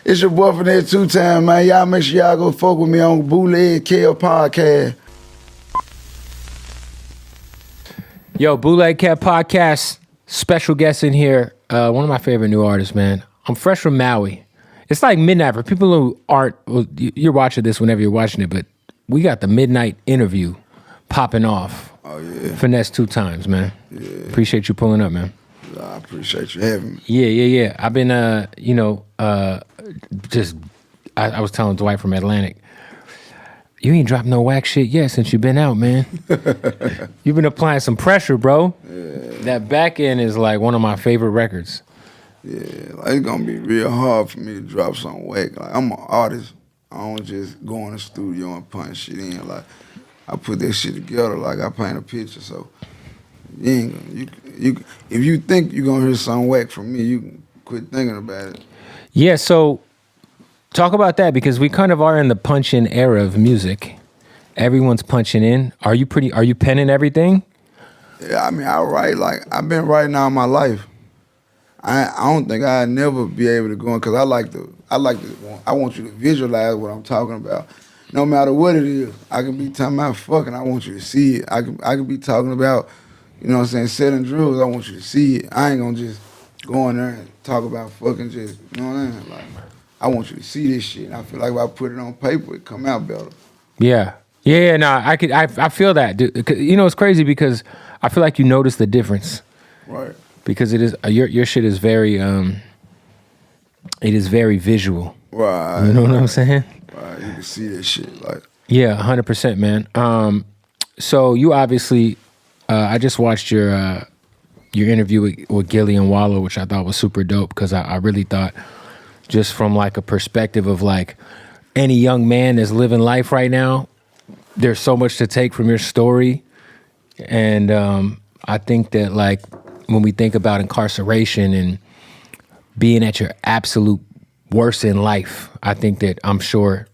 It's your boy Finesse2tymes, man. Y'all make sure y'all go fuck with me on Bootleg podcast. Yo, Bootleg podcast, special guest in here. One of my favorite new artists, man. I'm fresh from Maui. It's like midnight for people who aren't, well, you're watching this whenever you're watching it, but we got the midnight interview popping off. Oh, yeah. Finesse2tymes, man. Yeah. Appreciate you pulling up, man. I appreciate you having me. Yeah. I've been, I was telling Dwight from Atlantic, you ain't dropped no whack shit yet since you've been out, man. You've been applying some pressure, bro. Yeah. That back end is like one of my favorite records. Yeah, like it's gonna be real hard for me to drop something whack. Like I'm an artist. I don't just go in the studio and punch shit in. Like I put that shit together. Like I paint a picture. So you ain't gonna, you if you think you're gonna hear something whack from me, you can quit thinking about it. Yeah. So talk about that because we kind of are in the punch-in era of music. Everyone's punching in. Are you penning everything? Yeah, I mean I write like I've been writing all my life. I don't think I'd never be able to go in because I want you to visualize what I'm talking about. No matter what it is, I can be talking about fucking, I want you to see it. I can be talking about, you know what I'm saying, selling drugs, I want you to see it. I ain't gonna just go in there and talk about fucking just, you know what I mean? Like, I want you to see this shit. And I feel like if I put it on paper, it come out better. Yeah. No, I feel that. Dude. You know, it's crazy because I feel like you notice the difference. Right. Because it is your shit is very visual. Right. You know what I'm saying? Right. You can see that shit like. Yeah, 100%, man. So you obviously, I just watched your interview with Gilly and Wallow, which I thought was super dope because I really thought, just from like a perspective of like any young man that's living life right now, there's so much to take from your story, and I think that like. When we think about incarceration and being at your absolute worst in life, I think that I'm sure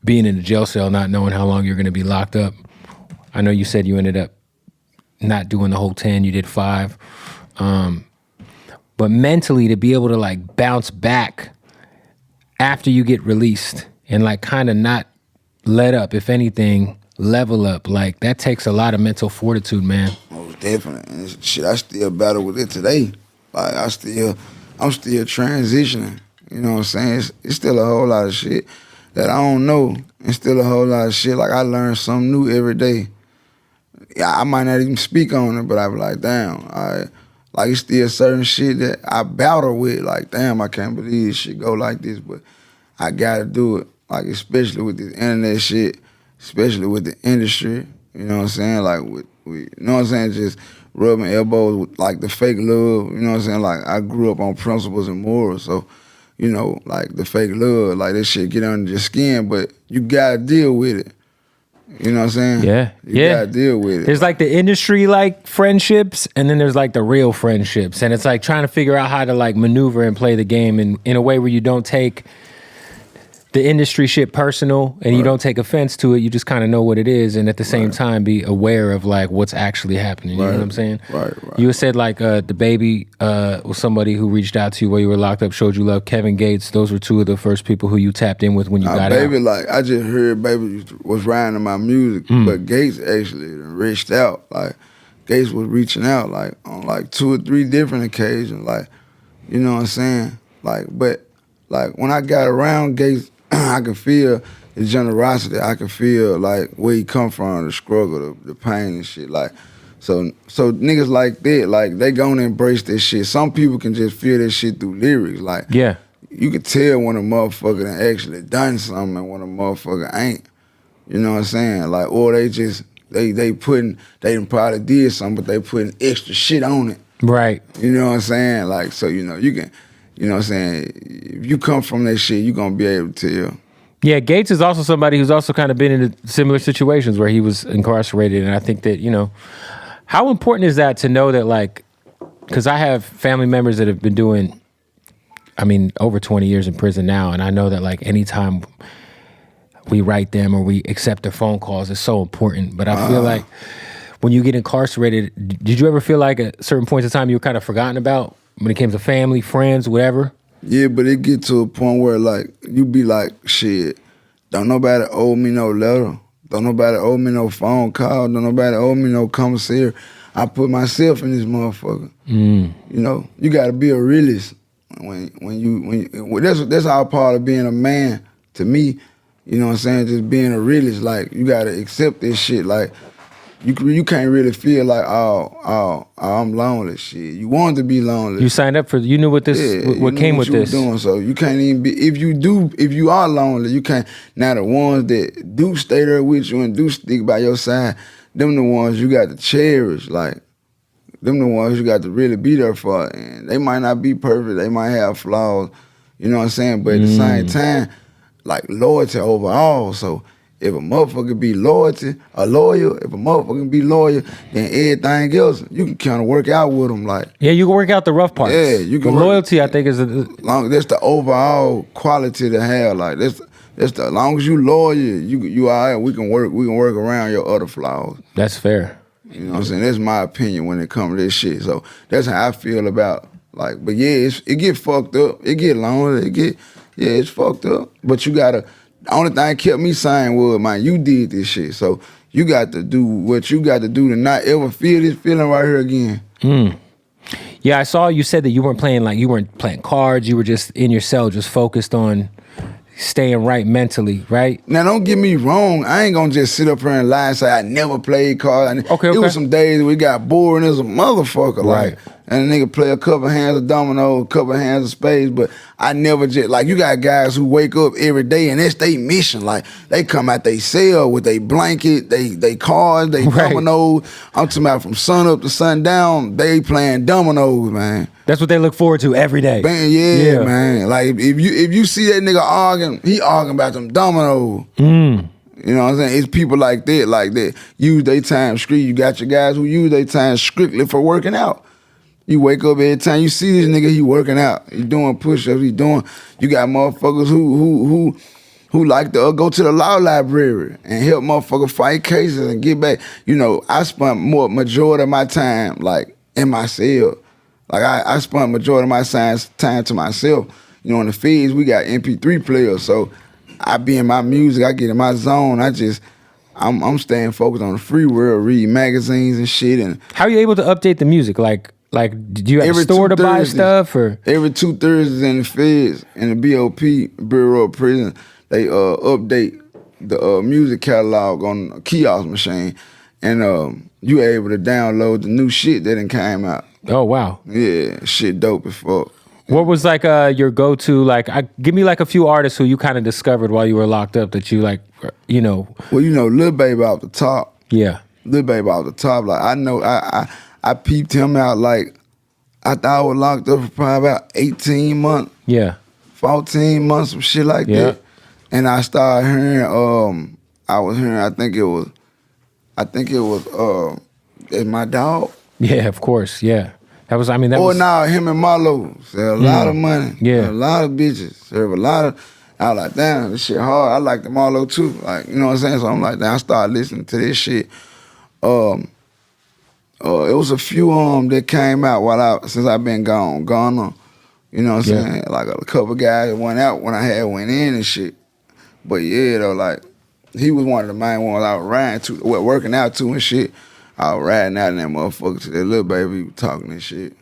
being in a jail cell, not knowing how long you're going to be locked up. I know you said you ended up not doing the whole 10, you did 5. But mentally to be able to like bounce back after you get released and like kind of not let up, if anything, level up, like that takes a lot of mental fortitude, man. Definitely. And shit, I still battle with it today. Like I'm still transitioning. You know what I'm saying? It's still a whole lot of shit that I don't know. And still a whole lot of shit. Like I learn something new every day. Yeah, I might not even speak on it, but I be like, damn, like it's still certain shit that I battle with. Like, damn, I can't believe this shit go like this, but I gotta do it. Like especially with this internet shit, especially with the industry. You know what I'm saying? Like you know what I'm saying? Just rubbing elbows with like the fake love. You know what I'm saying? Like I grew up on principles and morals, so you know, like the fake love, like this shit get under your skin, but you gotta deal with it. You know what I'm saying? Yeah, you gotta deal with it. There's like the industry like friendships, and then there's like the real friendships, and it's like trying to figure out how to like maneuver and play the game in a way where you don't take the industry shit personal and you don't take offense to it. You just kind of know what it is, and at the same time be aware of like what's actually happening. You know what I'm saying? Right. You said like the baby was somebody who reached out to you while you were locked up, showed you love. Kevin Gates, those were two of the first people who you tapped in with when you got baby, out. Like I just heard Baby was riding my music, but Gates actually reached out. Like Gates was reaching out like on like 2 or 3 different occasions. Like, you know what I'm saying? Like, but like when I got around Gates, I could feel his generosity. I could feel like where he come from, the struggle, the pain and shit. Like, so niggas like that, like they gonna embrace this shit. Some people can just feel this shit through lyrics. Like, yeah, you could tell when a motherfucker done actually done something and when a motherfucker ain't. You know what I'm saying? Like, or they just they done probably did something, but they putting extra shit on it. Right. You know what I'm saying? Like, so you know you can. You know what I'm saying? If you come from that shit, you're going to be able to tell. Yeah, Gates is also somebody who's also kind of been in similar situations where he was incarcerated. And I think that, you know, how important is that to know that, like, because I have family members that have been doing, I mean, over 20 years in prison now. And I know that, like, anytime we write them or we accept their phone calls, it's so important. But I feel like when you get incarcerated, did you ever feel like at certain points in time you were kind of forgotten about? When it came to family, friends, whatever? Yeah, but it get to a point where like you be like, shit, don't nobody owe me no letter. Don't nobody owe me no phone call. Don't nobody owe me no commissary. I put myself in this motherfucker. You know, you gotta be a realist. That's all part of being a man to me. You know what I'm saying? Just being a realist. Like you gotta accept this shit. Like you can't really feel like I'm lonely. Shit, you wanted to be lonely. You signed up for. You knew what this. What came with this. You doing, so you can't even be. If you are lonely, you can't. Now the ones that do stay there with you and do stick by your side, them the ones you got to cherish. Like them the ones you got to really be there for. And they might not be perfect. They might have flaws. You know what I'm saying? But at the same time, like loyalty overall. So if a motherfucker be loyal, if a motherfucker be loyal, then everything else you can kind of work out with them. Like yeah, you can work out the rough parts. Yeah, you can. The loyalty, I think, is that's the overall quality to have. Like that's the as long as you loyal, you all right. We can work around your other flaws. That's fair. You know what I'm saying? That's my opinion when it comes to this shit. So that's how I feel about like. But yeah, it get fucked up. It get lonely. It's fucked up. But you gotta. The only thing kept me saying was, man, you did this shit. So you got to do what you got to do to not ever feel this feeling right here again. Yeah, I saw you said that you weren't playing cards. You were just in your cell, just focused on staying right mentally, right? Now, don't get me wrong. I ain't gonna just sit up here and lie and say I never played cards. Okay. It was some days we got bored as a motherfucker. Right. Like, and a nigga play a couple hands of domino, a couple hands of spades, but I never just, like, you got guys who wake up every day and that's their mission. Like, they come out they cell with they blanket, they cards, they dominoes. I'm talking about from sun up to sundown, they playing dominoes, man. That's what they look forward to every day. Man, yeah, man. Like, if you see that nigga arguing, he arguing about them dominoes. You know what I'm saying? It's people like that, use their time strictly. You got your guys who use their time strictly for working out. You wake up every time you see this nigga, he working out. He doing push-ups, you got motherfuckers who like to go to the law library and help motherfuckers fight cases and get back. You know, I spent majority of my time, like, in my cell. Like, I spent majority of my time to myself. You know, in the feds, we got MP3 players, so I be in my music, I get in my zone, I'm staying focused on the free world, read magazines and shit. And how are you able to update the music? Like, did you have a store to buy stuff, or every 2 Thursdays in the feds in the BOP Bureau of Prison, they update the music catalog on a kiosk machine, and you able to download the new shit that done came out. Oh wow, yeah, shit dope as fuck. What was like your go-to? Like, give me like a few artists who you kind of discovered while you were locked up that you like, you know. Well, you know, Lil Baby off the top. Yeah, Lil Baby off the top. Like, I know I peeped him out, like, I thought I was locked up for probably about 18 months. Yeah. 14 months, some shit like that. And I started hearing, I think it was It's My Dog. Yeah, of course, yeah. That was him and Marlo. Sell a lot of money. Yeah. A lot of bitches. Serve a lot of, I was like, damn, this shit hard. I like the Marlo too. Like, you know what I'm saying? So I'm like, damn, I started listening to this shit. It was a few that came out since I've been gone. You know what I'm saying? Like a couple guys that went out when I had went in and shit. But yeah, though, like, he was one of the main ones I was riding to, working out to and shit. I was riding out in that motherfucker to that Lil Baby talking and shit.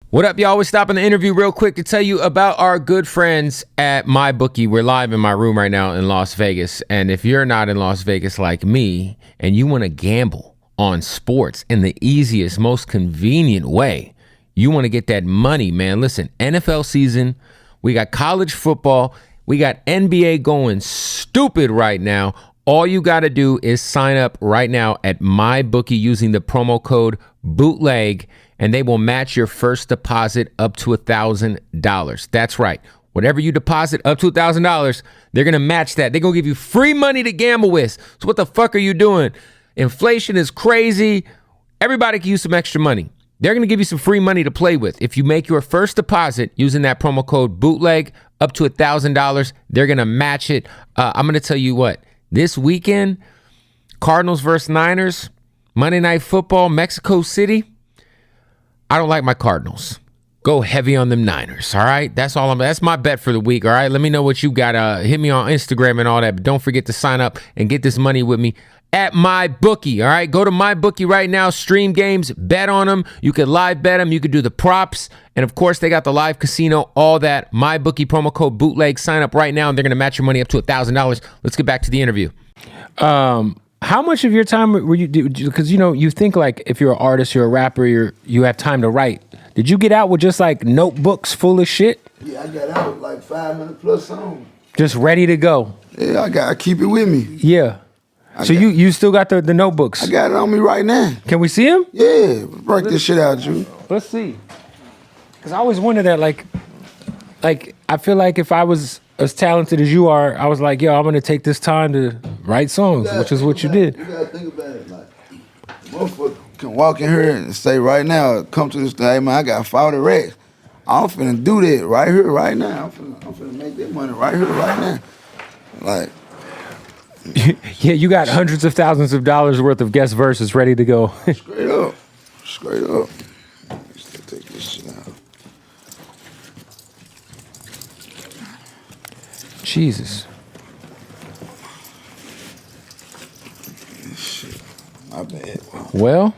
What up, y'all? We're stopping the interview real quick to tell you about our good friends at MyBookie. We're live in my room right now in Las Vegas. And if you're not in Las Vegas like me and you want to gamble on sports in the easiest, most convenient way, you want to get that money, man. Listen, NFL season, we got college football, we got NBA going stupid right now. All you got to do is sign up right now at MyBookie using the promo code Bootleg, and they will match your first deposit up to $1,000. That's right. Whatever you deposit up to $1,000, they're going to match that. They're going to give you free money to gamble with. So what the fuck are you doing? Inflation is crazy. Everybody can use some extra money. They're going to give you some free money to play with. If you make your first deposit using that promo code Bootleg up to $1,000, they're going to match it. I'm going to tell you what. This weekend, Cardinals versus Niners, Monday Night Football, Mexico City. I don't like my Cardinals. go heavy on them Niners. All right, that's my bet for the week. All right, let me know what you got. Hit me on Instagram and all that, but don't forget to sign up and get this money with me at MyBookie. All right, go to MyBookie right now. Stream games, bet on them. You could live bet them. You could do the props, and of course, they got the live casino. All that. MyBookie promo code Bootleg. Sign up right now, and they're gonna match your money up to $1,000. Let's get back to the interview. How much of your time were you? Because you think like if you're an artist, you're a rapper, you have time to write. Did you get out with just like notebooks full of shit? Yeah, I got out with like 500 plus songs. Just ready to go. Yeah, I keep it with me. Yeah. So you still got the notebooks? I got it on me right now. Can we see them? Yeah, break this shit out, Drew. Let's see. Because I always wonder that, like I feel like if I was as talented as you are, I was like, yo, I'm gonna take this time to write songs, which is what you did. You gotta think about it, like, motherfucker can walk in here and say right now, come to this thing, hey man, I got 40 racks. I'm finna do that right here, right now. I'm finna make that money right here, right now. Like, yeah, you got hundreds of thousands of dollars worth of guest verses ready to go. Straight up. Straight up. Let's take this shit out. Jesus. Shit. My bad. Well.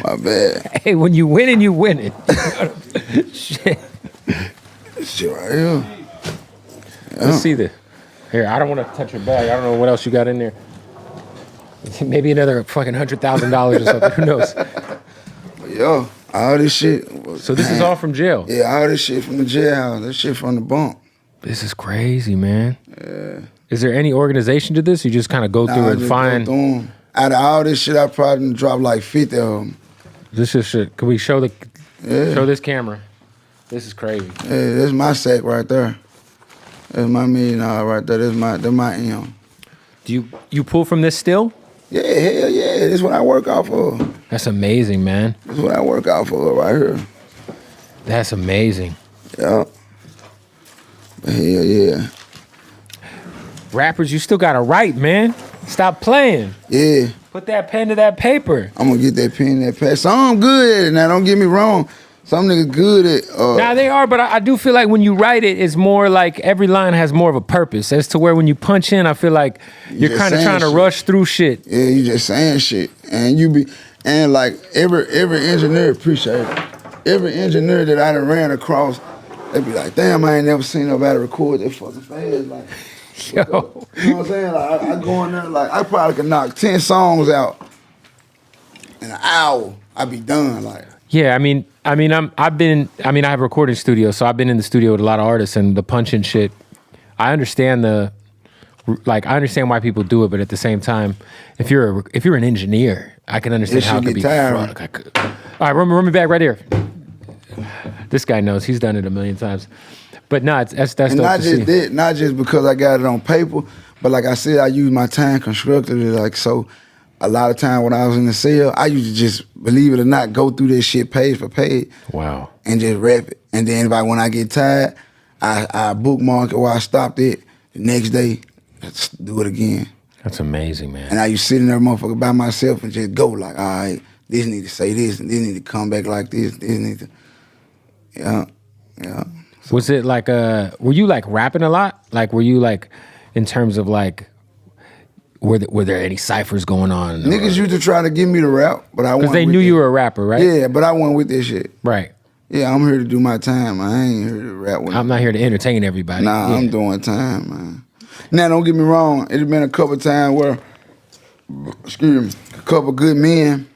My bad. Hey, when you winning, you winning. Shit. This shit right here. Yeah. Let's see this. Here, I don't want to touch your bag. I don't know what else you got in there. Maybe another fucking $100,000 or something. Who knows? Yo, all this shit. So this is all from jail? Yeah, all this shit from the jailhouse. This shit from the bump. This is crazy, man. Yeah. Is there any organization to this? You just kind of go through and find. Out of all this shit, I probably dropped like 50 of them. This is shit. Can we show show this camera? This is crazy. Yeah, this is my sack right there. That's my $1 million right there. That's my M. Do you pull from this still? Yeah, hell yeah. This is what I work out for. That's amazing, man. This is what I work out for right here. That's amazing. Yeah. But hell yeah. Rappers, you still gotta write, man. Stop playing. Yeah. Put that pen to that paper. I'm gonna get that pen, that pad. Some good at it. Now, don't get me wrong. Some niggas good at. Nah, they are, but I do feel like when you write it, it's more like every line has more of a purpose. As to where when you punch in, I feel like you're kind of trying to rush through shit. Yeah, you just saying shit, and like every engineer appreciate it. Every engineer that I done ran across, they be like, damn, I ain't never seen nobody record that fucking fast. Like, yo, you know what I'm saying? Like, I go in there, like, I probably could knock 10 songs out in an hour. I be done, like. Yeah, I have recording studios, so I've been in the studio with a lot of artists, and the punching shit. I understand I understand why people do it, but at the same time, if you're an engineer, I can understand how it could be. Fuck, all right, run me back right here. This guy knows. He's done it a million times. But no, that's and not just that, not just because I got it on paper, but like I said, I use my time constructively. Like, so a lot of time when I was in the cell, I used to just, believe it or not, go through this shit page for page. Wow. And just rap it. And then when I get tired, I bookmark it where I stopped it. The next day, let's do it again. That's amazing, man. And I used to sit in there, motherfucker, by myself and just go like, all right, this need to say this, and this need to come back like this need to, yeah. So, was it like were you like rapping a lot? Like, were you like, in terms of like, were there any ciphers going on? Niggas used to try to get me to rap, but I wasn't. Because they knew you were a rapper, right? Yeah, but I wasn't with this shit. Right. Yeah, I'm here to do my time. I ain't here to rap with I'm not here to entertain everybody. Nah, I'm doing time, man. Now, don't get me wrong. It's been a couple times where, excuse me, a couple good men,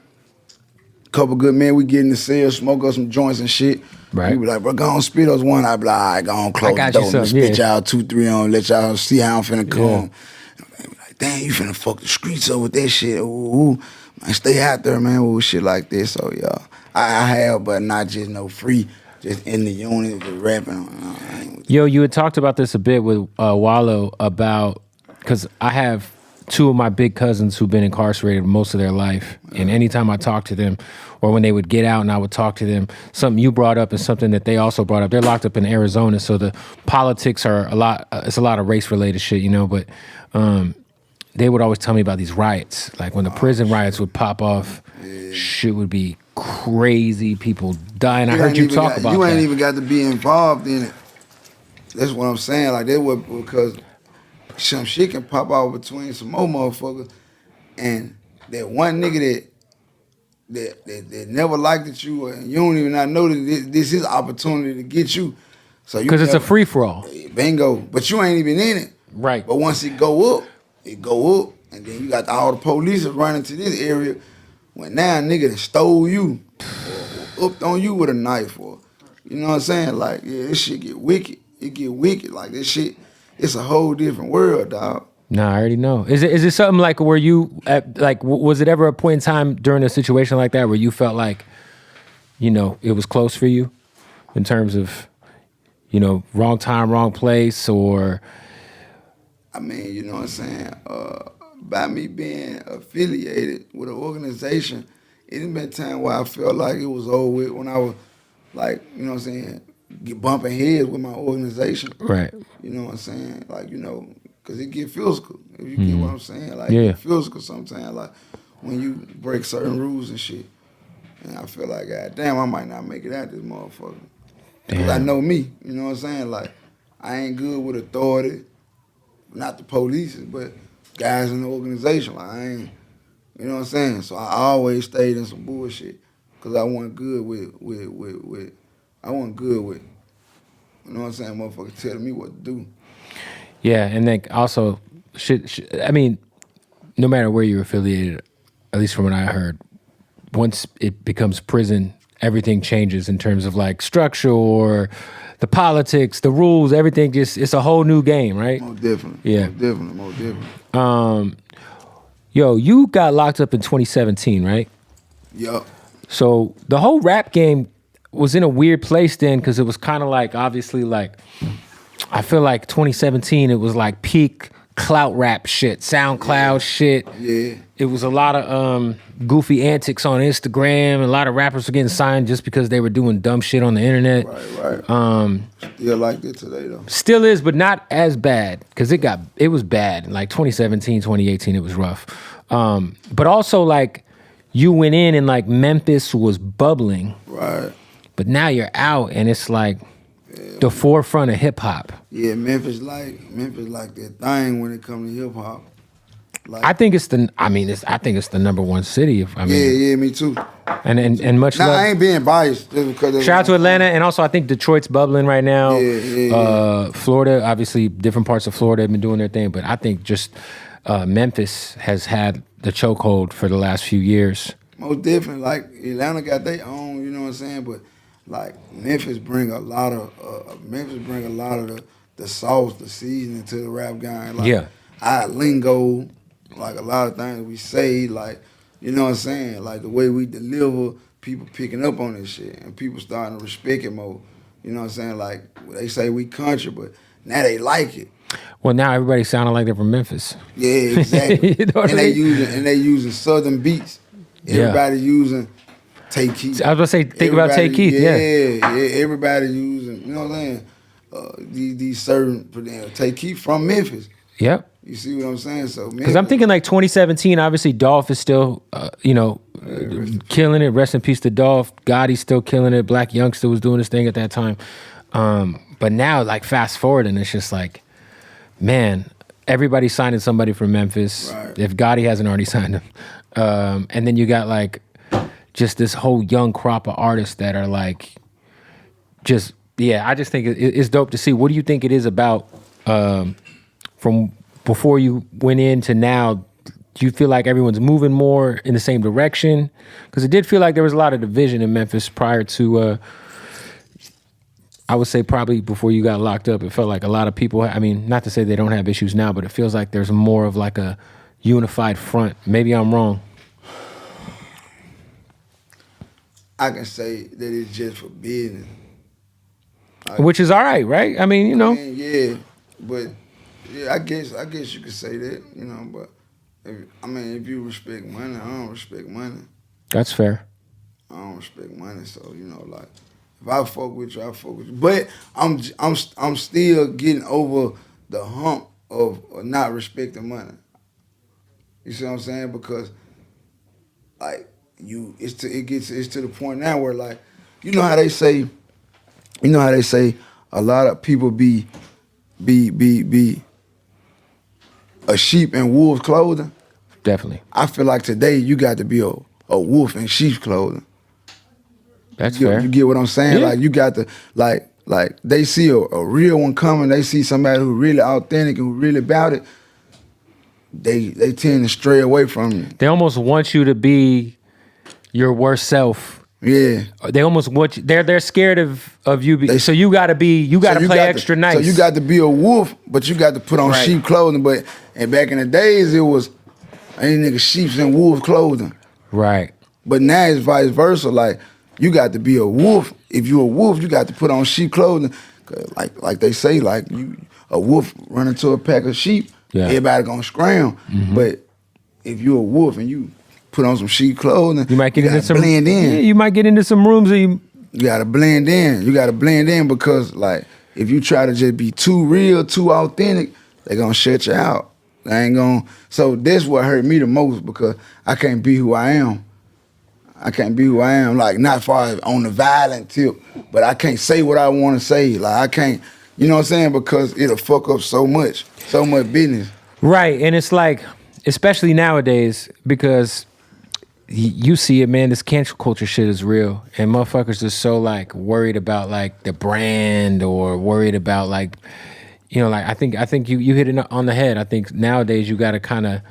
we get in the cell, smoke up some joints and shit. Right. We be like, bro, go on, spit us one. I be like, all right, go on, close the door. Let me spit y'all 2, 3 on, let y'all see how I'm finna come. Yeah. They be like, damn, you finna fuck the streets up with that shit. Ooh. Man, stay out there, man, with shit like this. So, yeah, I have, but not just no free, just in the unit, just rapping. Yo, you had talked about this a bit with Wallow about, because I have 2 of my big cousins who've been incarcerated most of their life. And anytime I talk to them, or when they would get out and I would talk to them, something you brought up is something that they also brought up. They're locked up in Arizona, so the politics are it's a lot of race-related shit, you know, but they would always tell me about these riots. Like when the prison riots would pop off, shit would be crazy people die, and I You heard ain't you even talk got, about you ain't that. even got to be involved in it. That's what I'm saying. Like that was because some shit can pop out between some more motherfuckers, and that one nigga that never liked at you, and you don't even not know that this is opportunity to get you. So you Because it's a never, free for all. bingo. But you ain't even in it. Right. But once it go up, and then you got all the police running to this area. When now a nigga that stole you, or upped on you with a knife, or you know what I'm saying? Like, yeah, this shit get wicked. It get wicked. Like this shit, it's a whole different world, dog. No, I already know. Is it something like where you was it ever a point in time during a situation like that where you felt like, it was close for you in terms of, wrong time, wrong place, or I mean, you know what I'm saying? By me being affiliated with an organization, it done been time where I felt like it was over with when I was like, you know what I'm saying, bumping heads with my organization. right? You know what I'm saying? Like, because it get physical. If you get what I'm saying? Like, Yeah. it get physical sometimes. Like, when you break certain rules and shit. And I feel like, God damn, I might not make it out this motherfucker. Because I Damn. know me. You know what I'm saying? Like, I ain't good with authority. Not the police, but guys in the organization. Like, I ain't, you know what I'm saying? So I always stayed in some bullshit. Because I wasn't good I wasn't good with, you know what I'm saying, motherfuckers telling me what to do. Yeah, and then also, I mean, no matter where you're affiliated, at least from what I heard, once it becomes prison, everything changes in terms of like structure or the politics, the rules, everything it's a whole new game, right? Most definitely. Yeah. Most definitely. Yo, you got locked up in 2017, right? Yup. So the whole rap game was in a weird place then because it was kind of like, obviously, like, I feel like 2017, it was like peak clout rap shit, SoundCloud shit. Yeah. It was a lot of goofy antics on Instagram. A lot of rappers were getting signed just because they were doing dumb shit on the internet. Right. Still like it today, though. Still is, but not as bad because it was bad. Like 2017, 2018, it was rough. But also, like, you went in and like Memphis was bubbling. Right. But now you're out and it's like the forefront of hip hop. Yeah, Memphis like that thing when it comes to hip hop. Like, I think it's the number one city. Yeah, me too. And much Nah, love. I ain't being biased just because. Shout out to Atlanta, and also I think Detroit's bubbling right now. Yeah. Florida, obviously, different parts of Florida have been doing their thing, but I think just Memphis has had the chokehold for the last few years. Most definitely, like Atlanta got their own, you know what I'm saying. But like Memphis bring a lot of the sauce, the seasoning to the rap game. Like, Yeah. our lingo, like a lot of things we say, like, you know what I'm saying, like the way we deliver, people picking up on this shit and people starting to respect it more. You know what I'm saying? Like they say we country, but now they like it. Well, now everybody sounding like they're from Memphis. Yeah, exactly. You know what I mean? They using southern beats. Everybody using Take Keith. I was gonna say, think about Take Keith. Yeah. Everybody using, you know what I'm saying? These certain Take Keith from Memphis. Yep. You see what I'm saying? So Because I'm thinking like 2017, obviously Dolph is still, killing it. Rest in peace to Dolph. Gotti's still killing it. Black Youngster was doing his thing at that time. But now, like, fast forward, and it's just like, man, everybody's signing somebody from Memphis. Right. If Gotti hasn't already signed him. And then you got like just this whole young crop of artists that are like, I just think it's dope to see. What do you think it is about from before you went in to now? Do you feel like everyone's moving more in the same direction? Because it did feel like there was a lot of division in Memphis prior to, I would say probably before you got locked up. It felt like a lot of people, I mean, not to say they don't have issues now, but it feels like there's more of like a unified front. Maybe I'm wrong. I can say that it's just for business. Which is all right? I mean, Yeah, but I guess you could say that, but if you respect money, I don't respect money. That's fair. I don't respect money, so like if I fuck with you, I fuck with you. But I'm still getting over the hump of not respecting money. You see what I'm saying? Because like it's to the point now where like, you know how they say a lot of people be a sheep in wolf's clothing. Definitely. I feel like today you got to be a wolf in sheep's clothing. That's fair. You get what I'm saying? Yeah. Like you got to like they see a real one coming. They see somebody who really authentic and who really about it. They tend to stray away from you. They almost want you to be your worst self. Yeah. They almost want you. They're scared of you. So you got to play extra nice. So you got to be a wolf, but you got to put on sheep clothing. But and back in the days, it was ain't nigga sheep's in wolf clothing. Right. But now it's vice versa. Like you got to be a wolf. If you a wolf, you got to put on sheep clothing. Like they say, like a wolf run into a pack of sheep, everybody gonna scram. Mm-hmm. But if you a wolf and you put on some sheep clothing, you might get into some blend in. Yeah, you might get into some rooms that you gotta blend in. You gotta blend in because like if you try to just be too real, too authentic, they gonna shut you out. They ain't gonna. So that's what hurt me the most because I can't be who I am. Like not far as on the violent tip, but I can't say what I want to say. Like I can't, you know what I'm saying? Because it'll fuck up so much business. Right, and it's like, especially nowadays, because you see it, man, this cancel culture shit is real. And motherfuckers are so like worried about like the brand or worried about like, you know, like I think you hit it on the head. I think nowadays you gotta kinda,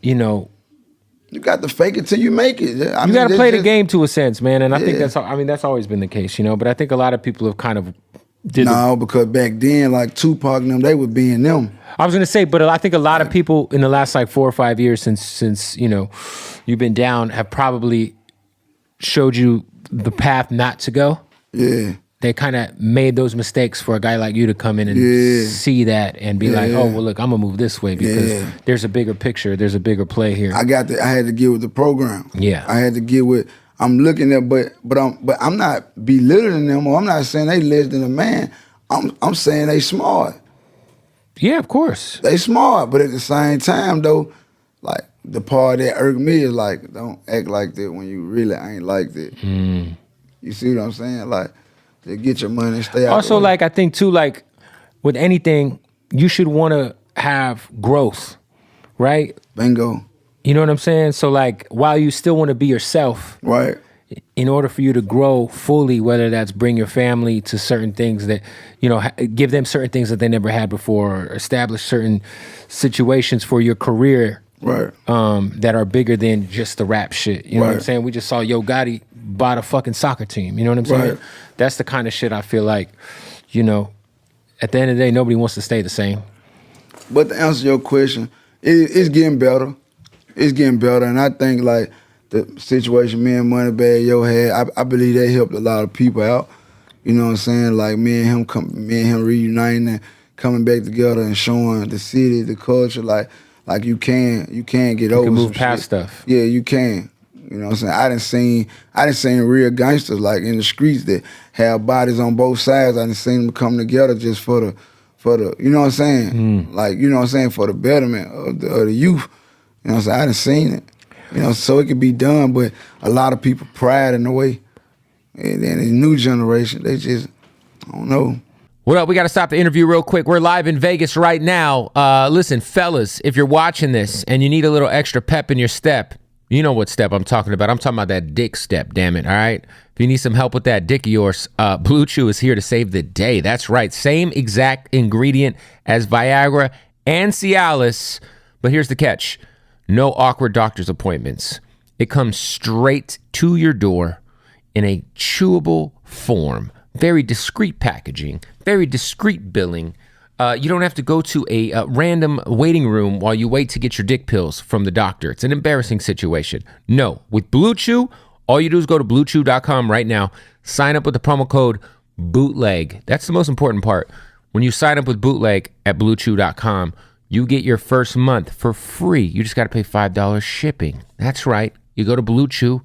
you know, you got to fake it till you make it. You got to play the game to a sense, man. And I think that's always been the case, you know. But I think a lot of people have kind of because back then, like Tupac and them, they would be in them. I was gonna say, but I think a lot of people in the last like 4 or 5 years since you know you've been down have probably showed you the path not to go. Yeah. They kind of made those mistakes for a guy like you to come in and see that and be like, oh, well, look, I'm going to move this way because there's a bigger picture. There's a bigger play here. I had to get with the program. Yeah. I had to get with, I'm looking at, but I'm not belittling them or I'm not saying they less than a man. I'm saying they smart. Yeah, of course. They smart, but at the same time, though, like, the part that irked me is like, don't act like that when you really ain't like that. Mm. You see what I'm saying? Like, to get your money and stay out. Also, like, I think, too, like, with anything, you should want to have growth, right? Bingo. You know what I'm saying? So, like, while you still want to be yourself, right? In order for you to grow fully, whether that's bring your family to certain things that, you know, give them certain things that they never had before, or establish certain situations for your career, right? That are bigger than just the rap shit. You know what I'm saying? We just saw Yo Gotti bought a fucking soccer team. You know what I'm saying? Right. That's the kind of shit I feel like, you know, at the end of the day, nobody wants to stay the same. But to answer your question, it's getting better. It's getting better, and I think like the situation me and Moneybag Yo had, I believe that helped a lot of people out. You know what I'm saying? Like me and him reuniting and coming back together and showing the city, the culture, like you can get over. You can move some past shit. stuff. Yeah, you can. You know what I'm saying? I done seen real gangsters like in the streets that have bodies on both sides. I done seen them come together just for the you know what I'm saying? Like, you know what I'm saying, for the betterment of the youth. You know what I'm saying? I done seen it. You know, so it could be done, but a lot of people pride in the way. And then the new generation, they just, I don't know. What up? We got to stop the interview real quick. We're live in Vegas right now. Listen, fellas, if you're watching this and you need a little extra pep in your step, you know what step I'm talking about. I'm talking about that dick step, damn it, all right? If you need some help with that dick of yours, Blue Chew is here to save the day. That's right. Same exact ingredient as Viagra and Cialis, but here's the catch. No awkward doctor's appointments. It comes straight to your door in a chewable form. Very discreet packaging, very discreet billing. You don't have to go to a random waiting room while you wait to get your dick pills from the doctor. It's an embarrassing situation. No, with Blue Chew, all you do is go to bluechew.com right now, sign up with the promo code BOOTLEG. That's the most important part. When you sign up with Bootleg at bluechew.com, you get your first month for free. You just got to pay $5 shipping. That's right. You go to Blue Chew,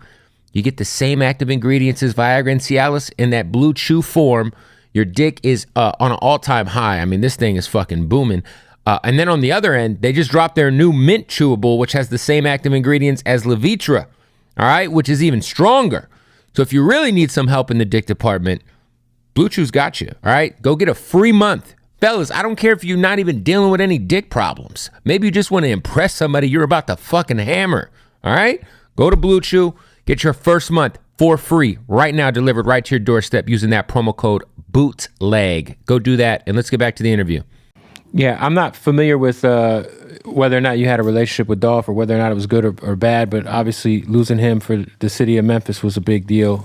you get the same active ingredients as Viagra and Cialis in that Blue Chew form. Your dick is on an all-time high. I mean, this thing is fucking booming. And then on the other end, they just dropped their new mint chewable, which has the same active ingredients as Levitra. all right, which is even stronger. So if you really need some help in the dick department, Blue Chew's got you, all right? Go get a free month. Fellas, I don't care if you're not even dealing with any dick problems. Maybe you just want to impress somebody you're about to fucking hammer, all right? Go to Blue Chew, get your first month for free right now, delivered right to your doorstep using that promo code BOOTLEG. Go do that, and let's get back to the interview. Yeah, I'm not familiar with whether or not you had a relationship with Dolph or whether or not it was good or bad, but obviously losing him for the city of Memphis was a big deal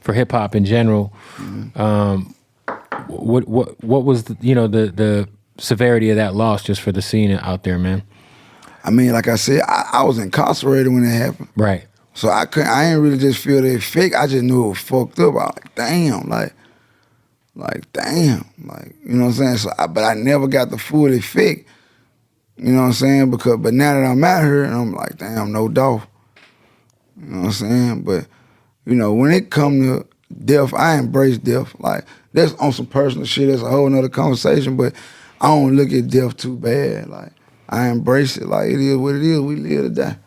for hip hop in general. What was the severity of that loss just for the scene out there, man? I mean, like I said, I was incarcerated when it happened. Right. So I ain't really just feel the effect. I just knew it was fucked up. I was like, damn, damn, you know what I'm saying? So, but I never got the full effect, you know what I'm saying? But now that I'm out here, and I'm like, damn, no Dolph, you know what I'm saying? But, you know, when it come to death, I embrace death. Like, that's on some personal shit, that's a whole nother conversation, but I don't look at death too bad. Like, I embrace it, like, it is what it is, we live to die.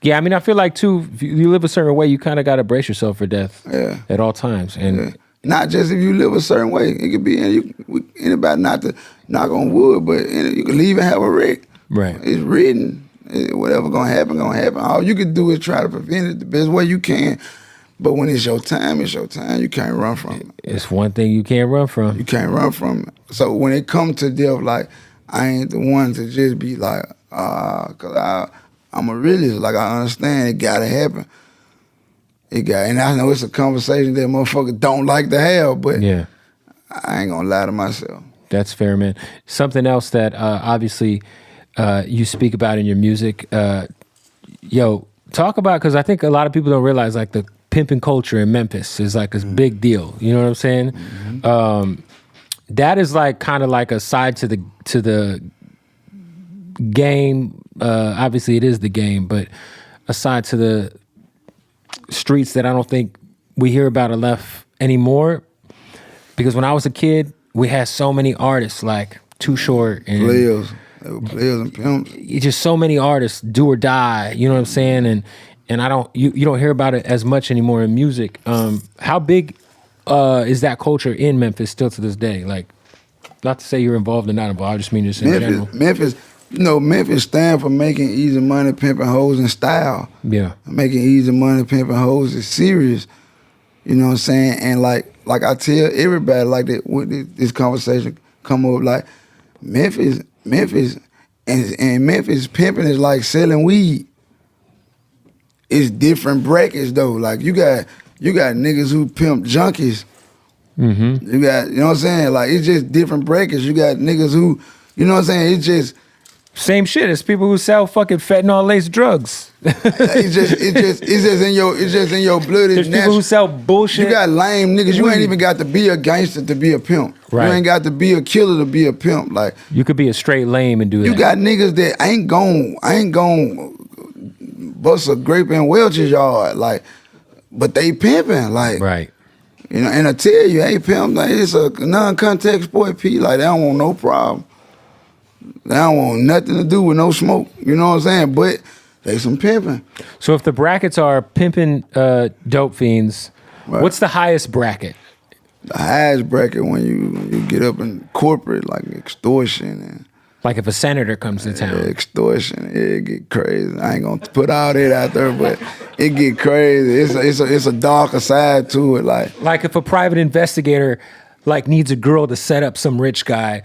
Yeah, I mean, I feel like, too, if you live a certain way, you kind of got to brace yourself for death at all times. And not just if you live a certain way. It could be anybody, not to knock on wood, but you can leave and have a wreck. Right. It's written. Whatever gonna happen, gonna happen. All you can do is try to prevent it the best way you can. But when it's your time, it's your time. You can't run from it. It's one thing you can't run from. You can't run from it. So when it comes to death, like, I ain't the one to just be like, because I'm a realist. Like, I understand it gotta happen. And I know it's a conversation that motherfuckers don't like to have, but I ain't gonna lie to myself. That's fair, man. Something else that obviously you speak about in your music, talk about, because I think a lot of people don't realize, like, the pimping culture in Memphis is like a big deal. You know what I'm saying? Mm-hmm. That is like kind of like a side to the game. Obviously, it is the game, but a side to the streets that I don't think we hear about or left anymore. Because when I was a kid, we had so many artists like Too Short and players. They were players and pimps. Just so many artists, do or die. You know what I'm saying? And you don't hear about it as much anymore in music. How big is that culture in Memphis still to this day? Like, not to say you're involved or not involved. I just mean just in general. Memphis. You know, Memphis stand for making easy money, pimping hoes in style. Yeah. Making easy money, pimping hoes is serious. You know what I'm saying? And like I tell everybody, like that, when this conversation come up, like Memphis, and Memphis pimping is like selling weed. It's different brackets though. Like you got niggas who pimp junkies. Mm-hmm. You got, you know what I'm saying? Like it's just different brackets. You got niggas who, you know what I'm saying? It's just same shit as people who sell fucking fentanyl laced drugs. it's just in your blood. There's people who sell bullshit. You got lame niggas. You ain't even got to be a gangster to be a pimp. Right. You ain't got to be a killer to be a pimp. Like you could be a straight lame and do that. You got niggas that ain't gon' bust a grape in Welch's yard, like, but they pimping, like, right. You know, and I tell you, hey pimp, like, it's a non-contact sport, P. Like they don't want no problem. They don't want nothing to do with no smoke. You know what I'm saying? But they some pimping. So if the brackets are pimping dope fiends, right. What's the highest bracket? The highest bracket when you get up in corporate, like extortion and. Like if a senator comes to town. Extortion, it get crazy. I ain't gonna put all that out there, but it get crazy. It's a darker side to it. Like if a private investigator like needs a girl to set up some rich guy.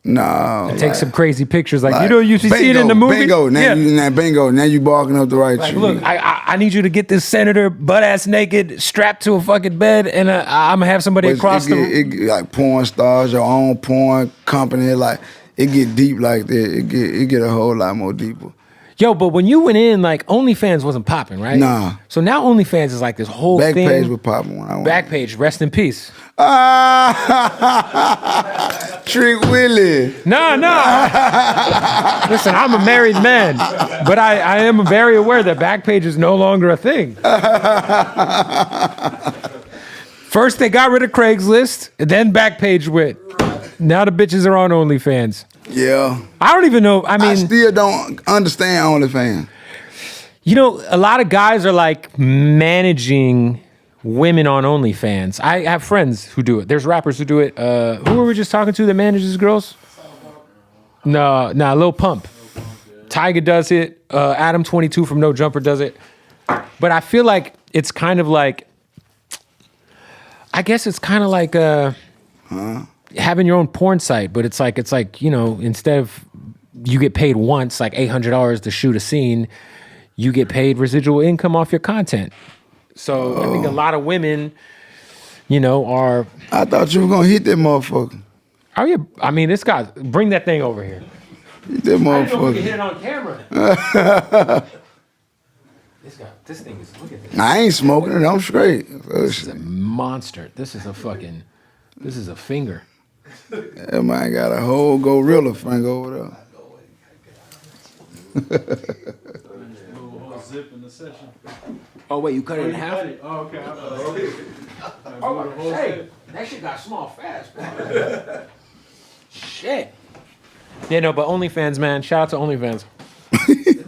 No. Take some crazy pictures. Like you know, you see it in the movie. Bingo. Now you barking up the right like, tree. Look, I need you to get this senator butt ass naked, strapped to a fucking bed, and I'm gonna have somebody across the. It like porn stars, your own porn company, like. It get deep like that. It get a whole lot more deeper. Yo, but when you went in, like OnlyFans wasn't popping, right? Nah. So now OnlyFans is like this whole thing. Backpage was popping when I went. Backpage, rest in peace. Trick Willie. No. Listen, I'm a married man, but I am very aware that Backpage is no longer a thing. First they got rid of Craigslist, and then Backpage went. Now the bitches are on OnlyFans. Yeah. I don't even know. I mean, I still don't understand OnlyFans. You know, a lot of guys are like managing women on OnlyFans. I have friends who do it. There's rappers who do it. Who were we just talking to that manages girls? No, Lil Pump. Tyga does it. Adam 22 from No Jumper does it. But I feel like it's kind of like, I guess it's kind of like having your own porn site, but it's like, you know, instead of you get paid once, like $800 to shoot a scene, you get paid residual income off your content. So I think a lot of women, you know, are. I thought you were gonna hit that motherfucker. Oh yeah, I mean, this guy, bring that thing over here. Hit that motherfucker. I didn't know we could hit it on camera. This thing is, look at this. I ain't smoking it, I'm straight. This is a monster. This is a finger. That man got a whole gorilla finger over there. Zip in the session. Oh wait, you cut it in half? Oh, okay. Oh, hey, that shit got small fast, bro. Shit. Yeah, no, but OnlyFans, man. Shout out to OnlyFans.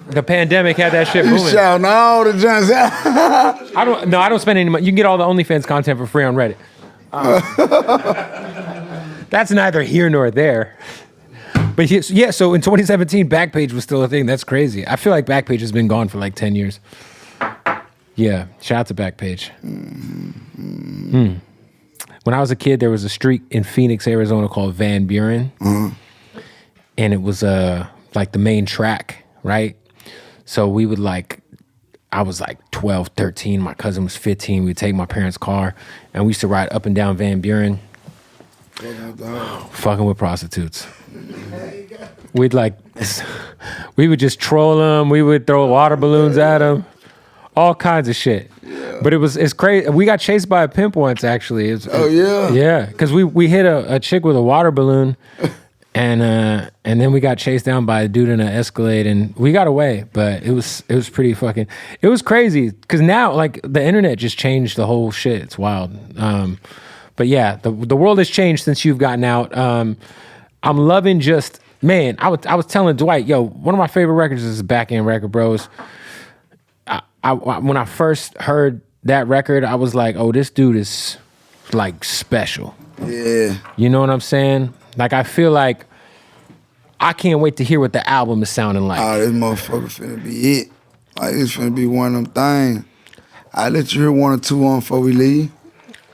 The pandemic had that shit booming. Shouting all the joints out. I don't spend any money. You can get all the OnlyFans content for free on Reddit. That's neither here nor there. But yeah, so in 2017, Backpage was still a thing. That's crazy. I feel like Backpage has been gone for like 10 years. Yeah, shout out to Backpage. When I was a kid, there was a street in Phoenix, Arizona called Van Buren. And it was like the main track, right? So we would I was like 12, 13. My cousin was 15. We'd take my parents' car and we used to ride up and down Van Buren. Fucking with prostitutes. We would just troll them. We would throw water balloons at them. All kinds of shit. Yeah. But it's crazy. We got chased by a pimp once, actually. Yeah? Yeah, because we hit a chick with a water balloon. And then we got chased down by a dude in an Escalade, and we got away. But it was pretty fucking. It was crazy because now like the internet just changed the whole shit. It's wild. But yeah, the world has changed since you've gotten out. I'm loving just man. I was telling Dwight, yo, one of my favorite records is Back End Record Bros. When I first heard that record, I was like, oh, this dude is like special. Yeah. You know what I'm saying? Like I feel like I can't wait to hear what the album is sounding like. Oh, this motherfucker finna be it. Like it's finna be one of them things. I let you hear one or two on before we leave.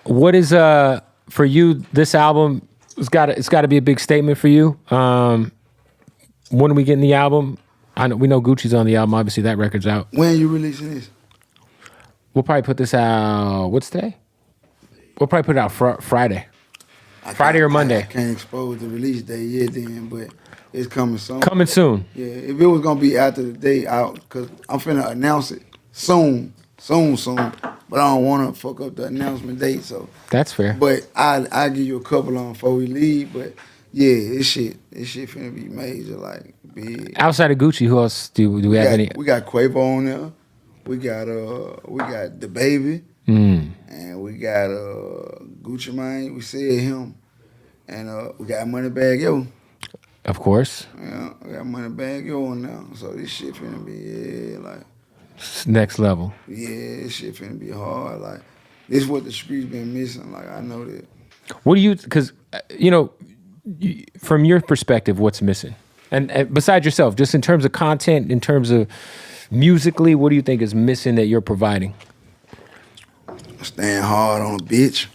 What is for you? This album it's got to be a big statement for you. When are we getting the album? We know Gucci's on the album. Obviously, that record's out. When are you releasing this? We'll probably put this out. What's today? We'll probably put it out Friday. Friday or Monday. I can't expose the release date yet, then, but it's coming soon. Coming soon. Yeah, if it was gonna be after the day out, cause I'm finna announce it soon. But I don't wanna fuck up the announcement date, so. That's fair. But I give you a couple on before we leave. But yeah, this shit finna be major, like big. Outside of Gucci, who else do we have any? We got Quavo on there. We got the baby. And we got Gucci Mane, we said him. And we got Moneybagg Yo. Of course. Yeah, we got Moneybagg Yo on now. So this shit finna be like next level. Yeah, this shit finna be hard. Like this is what the streets been missing. Like I know that. What do you? Because you know, from your perspective, what's missing? And besides yourself, just in terms of content, in terms of musically, what do you think is missing that you're providing? Staying hard on a bitch.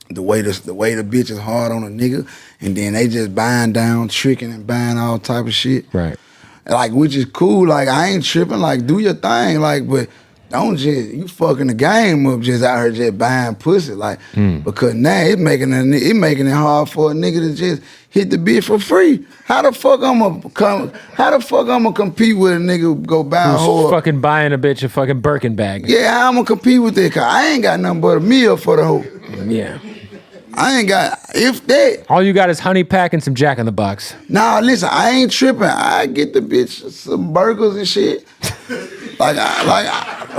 The way the bitch is hard on a nigga, and then they just buying down, tricking and buying all type of shit. Right. Like, which is cool. Like, I ain't tripping. Like, do your thing. Like, but don't just, you fucking the game up just out here just buying pussy. Like, because now it's making it hard for a nigga to just hit the bitch for free. How the fuck I'ma compete with a nigga who go buy a whole fucking buying a bitch a fucking Birkin bag? Yeah, how I'ma compete with that? Cause I ain't got nothing but a meal for the hoe. Yeah. I ain't got, if that. All you got is honey pack and some Jack in the Box. Nah, listen, I ain't tripping. I get the bitch some burgers and shit.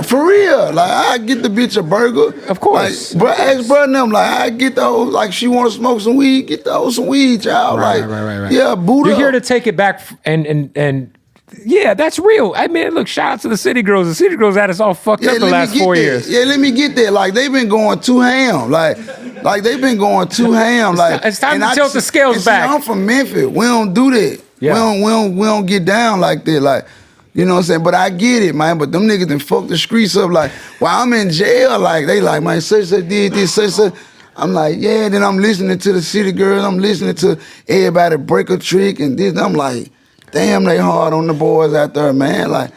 For real. Like, I get the bitch a burger. Of course. Like, bro, ask bro and them, like, I get the hoe, like, she want to smoke some weed, get the hoe some weed, child. Right. Yeah, boot You're up. here to take it back and Yeah, that's real. I mean, look, shout out to the City Girls. The City Girls had us all fucked up the last 4 years. Yeah, let me get there. Like, they've been going too ham. Like they've been going too ham. Like, it's time to tilt the scales back. I'm from Memphis. We don't do that. Yeah. We don't get down like that. Like, you know what I'm saying? But I get it, man. But them niggas done fucked the streets up. Like, while I'm in jail, like, they like, man, such did this, such. I'm like, yeah. Then I'm listening to the City Girls. I'm listening to everybody break a trick and this. I'm like, damn, they hard on the boys out there, man. Like,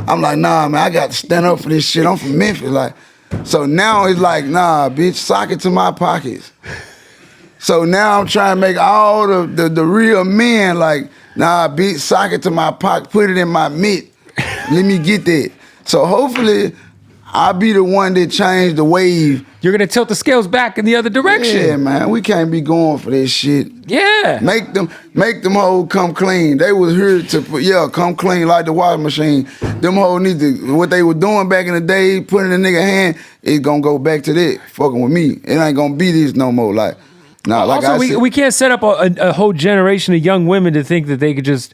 I'm like, nah, man, I got to stand up for this shit. I'm from Memphis. Like, so now it's like, nah, bitch, sock it to my pockets. So now I'm trying to make all the real men like, nah, bitch, sock it to my pocket, put it in my mitt. Let me get that. So hopefully I'll be the one that changed the wave. You're gonna tilt the scales back in the other direction. Yeah, man, we can't be going for this shit. Yeah. Make them hoes come clean. They was here to come clean like the washing machine. Them hoes need to, what they were doing back in the day, putting a nigga hand, it's gonna go back to that, fucking with me. It ain't gonna be this no more. Like, nah, like also, I said, we can't set up a whole generation of young women to think that they could just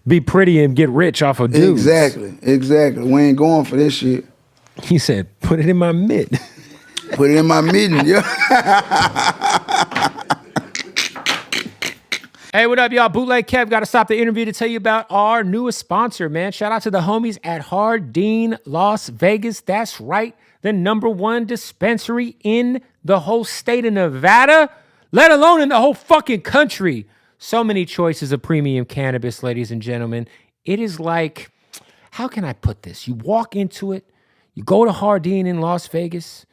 be pretty and get rich off of dudes. Exactly. We ain't going for this shit. He said, put it in my mitt. Put it in my mitten, yeah. Hey, what up, y'all? Bootleg Kev. Got to stop the interview to tell you about our newest sponsor, man. Shout out to the homies at Hardin, Las Vegas. That's right. The #1 dispensary in the whole state of Nevada, let alone in the whole fucking country. So many choices of premium cannabis, ladies and gentlemen. It is like, how can I put this? You walk into it, you go to Hardin in Las Vegas.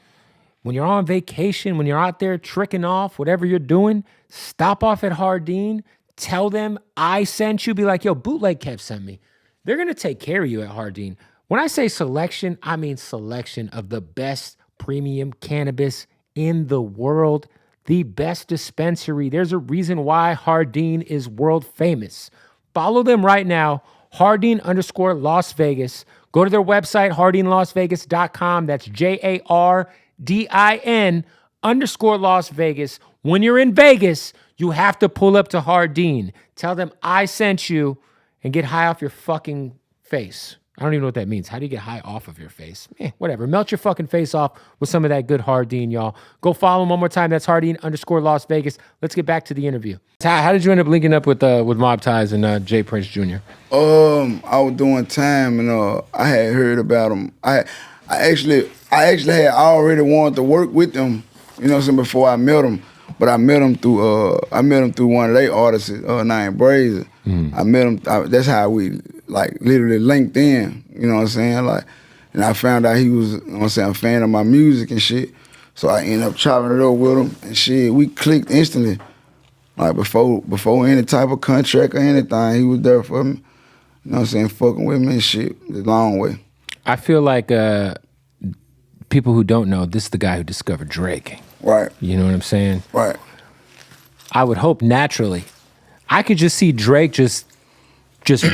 When you're on vacation, when you're out there tricking off, whatever you're doing, stop off at Hardin, tell them I sent you, be like, yo, Bootleg Kev sent me. They're going to take care of you at Hardin. When I say selection, I mean selection of the best premium cannabis in the world, the best dispensary. There's a reason why Hardin is world famous. Follow them right now, Hardin_Las Vegas. Go to their website, hardinlasvegas.com. That's JARDIN_Las Vegas. When you're in Vegas, you have to pull up to Hardin. Tell them I sent you and get high off your fucking face. I don't even know what that means. How do you get high off of your face? Whatever. Melt your fucking face off with some of that good Hardin, y'all. Go follow them one more time. That's Hardin_Las Vegas. Let's get back to the interview. How did you end up linking up with Mob Ties and Jay Prince Jr.? I was doing time and I had heard about him. I actually had already wanted to work with them, you know what I'm saying, before I met him. But I met him through one of their artists named Brazen. I met him. That's how we like literally linked in. You know what I'm saying? Like, and I found out he was, you know what I'm saying, a fan of my music and shit. So I ended up chopping it up with him and shit. We clicked instantly. Like before any type of contract or anything, he was there for me. You know what I'm saying? Fucking with me and shit the long way. I feel like people who don't know, this is the guy who discovered Drake. Right. You know what I'm saying? Right. I would hope naturally. I could just see Drake just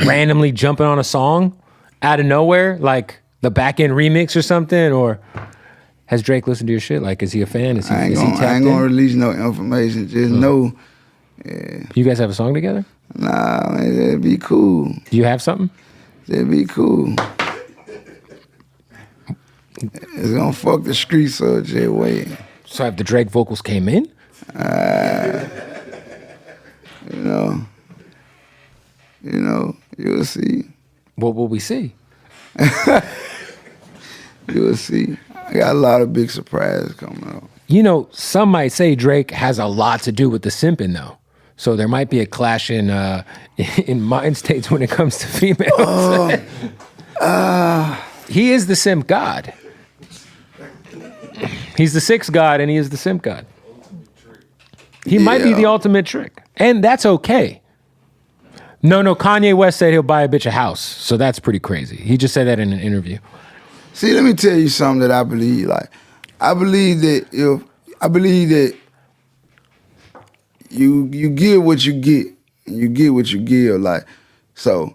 randomly jumping on a song out of nowhere, like the back end remix or something. Or has Drake listened to your shit? Like, is he a fan? Is he tapped in? I ain't gonna release no information. Just know. Yeah. You guys have a song together? Nah, man, that'd be cool. Do you have something? That'd be cool. It's gonna fuck the streets up, Jay Wade. So if the Drake vocals came in? You know, you'll see. What will we see? You'll see. I got a lot of big surprises coming up. You know, some might say Drake has a lot to do with the simping, though. So there might be a clash in mind states when it comes to females. He is the simp god. He's the sixth god, and he is the simp god. He might be the ultimate trick, and that's okay. No, Kanye West said he'll buy a bitch a house, so that's pretty crazy. He just said that in an interview. See, let me tell you something that I believe. Like, I believe that you get what you get, and you get what you give. Like, so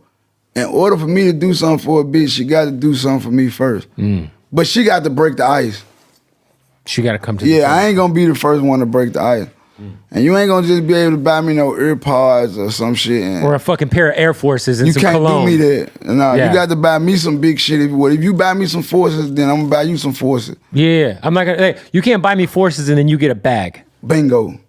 in order for me to do something for a bitch, she got to do something for me first. But she got to break the ice. She got to come to the I ain't gonna be the first one to break the ice. And you ain't gonna just be able to buy me no AirPods or some shit. Or a fucking pair of Air Forces and you some can't cologne. do me that. No, Yeah. you got to buy me some big shit. If you buy me some Forces, then I'm gonna buy you some Forces. Yeah, I'm not gonna. Hey, you can't buy me Forces and then you get a bag. Bingo.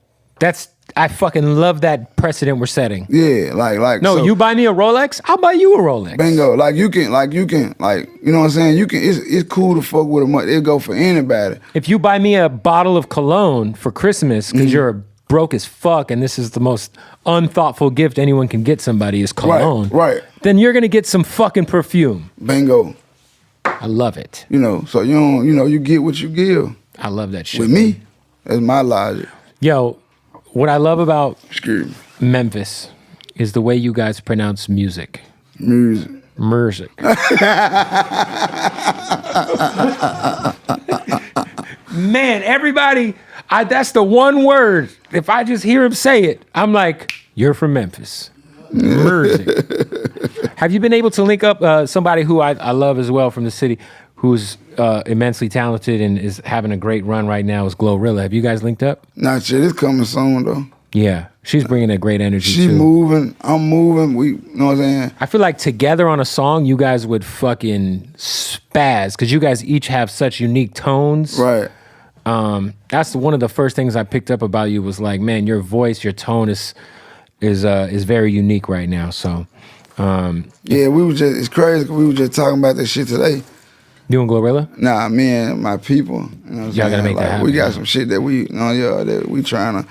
I fucking love that precedent we're setting. Yeah, like. No, so, you buy me a Rolex, I'll buy you a Rolex. Bingo. Like you can, you know what I'm saying? You can. It's cool to fuck with a money. It'll go for anybody. If you buy me a bottle of cologne for Christmas because you're broke as fuck and this is the most unthoughtful gift anyone can get somebody is cologne. Right. Then you're gonna get some fucking perfume. Bingo. I love it. You know, so you don't, you get what you give. I love that shit. With me, that's my logic. Yo, what I love about Excuse me. Memphis is the way you guys pronounce music. Music. Music. Man, everybody, that's the one word. If I just hear him say it, I'm like, you're from Memphis. Music. Have you been able to link up somebody who I love as well from the city, who's immensely talented and is having a great run right now, is Glorilla. Have you guys linked up? Not yet. It's coming soon, though. Yeah, she's bringing a great energy She too. moving. I'm moving. You know what I'm saying? I feel like together on a song, you guys would fucking spaz because you guys each have such unique tones. Right. That's one of the first things I picked up about you was like, man, your voice, your tone is very unique right now. So, Yeah, it's crazy 'cause we were just talking about this shit today. you and Glorilla? Nah, me and my people. You know what I'm Y'all saying? gotta make that happen. We got some shit that that we trying to,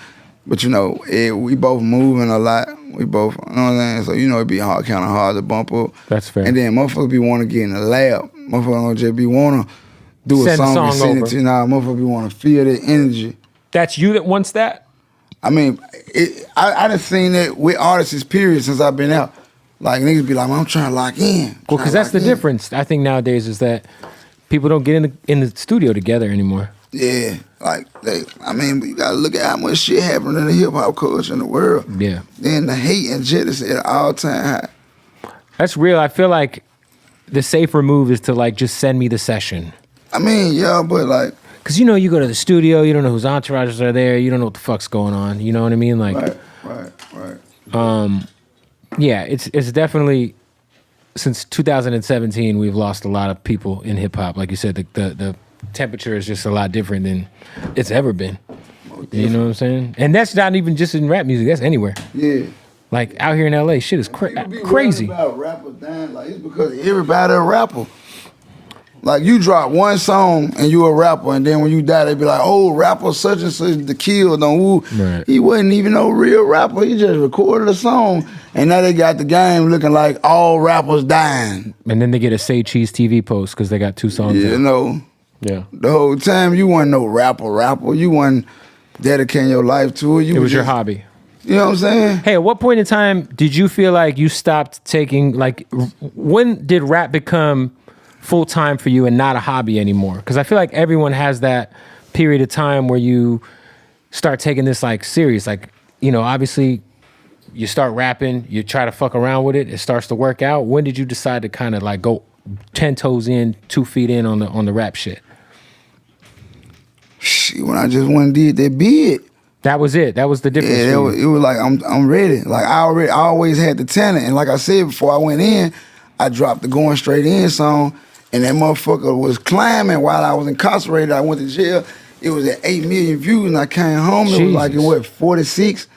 but we both moving a lot. We both, you know what I'm saying? So, it'd be kind of hard to bump up. That's fair. And then motherfuckers be want to get in the lab. Motherfuckers don't just be want to do Send a song and the song send over. it to you. Nah, motherfuckers be want to feel that energy. That's you that wants that? I mean, I done seen that with artists, period, since I've been out. Like, niggas be like, I'm trying to lock in. Well, because that's the difference, I think, nowadays is that people don't get in the studio together anymore. Yeah, you gotta look at how much shit happening in the hip hop culture in the world. Yeah. Then the hate and jealousy at an all time high. That's real. I feel like the safer move is to like just send me the session. I mean, yeah, but like, Because you go to the studio, you don't know whose entourages are there, you don't know what the fuck's going on. You know what I mean? Like, right. yeah, it's definitely, since 2017, we've lost a lot of people in hip hop. Like you said, the temperature is just a lot different than it's ever been. You know what I'm saying? And that's not even just in rap music. That's anywhere. Yeah. Like out here in LA, shit is People be crazy. worried about rappers dying. Like, it's because everybody a rapper. Like, you drop one song and you a rapper, and then when you die, they be like, oh, rapper such and such the killed on who. Right. He wasn't even no real rapper. He just recorded a song, and now they got the game looking like all rappers dying. And then they get a Say Cheese TV post because they got 2 songs You out. know, Yeah. the whole time you wasn't no rapper. You wasn't dedicating your life to it. It was your hobby. You know what I'm saying? Hey, at what point in time did you feel like you stopped taking, when did rap become full-time for you and not a hobby anymore? Because I feel like everyone has that period of time where you start taking this like serious. Like, obviously you start rapping, you try to fuck around with it, it starts to work out. When did you decide to kind of like go 10 toes in, 2 feet in on the rap shit? Shit, when I just went and did that bid. That was it. That was the difference. Yeah, for you. it was like I'm ready. Like I always had the talent, and like I said before I went in, I dropped the Going Straight In song, and that motherfucker was climbing while I was incarcerated. I went to jail. It was at 8 million views, and I came home. It was like 46,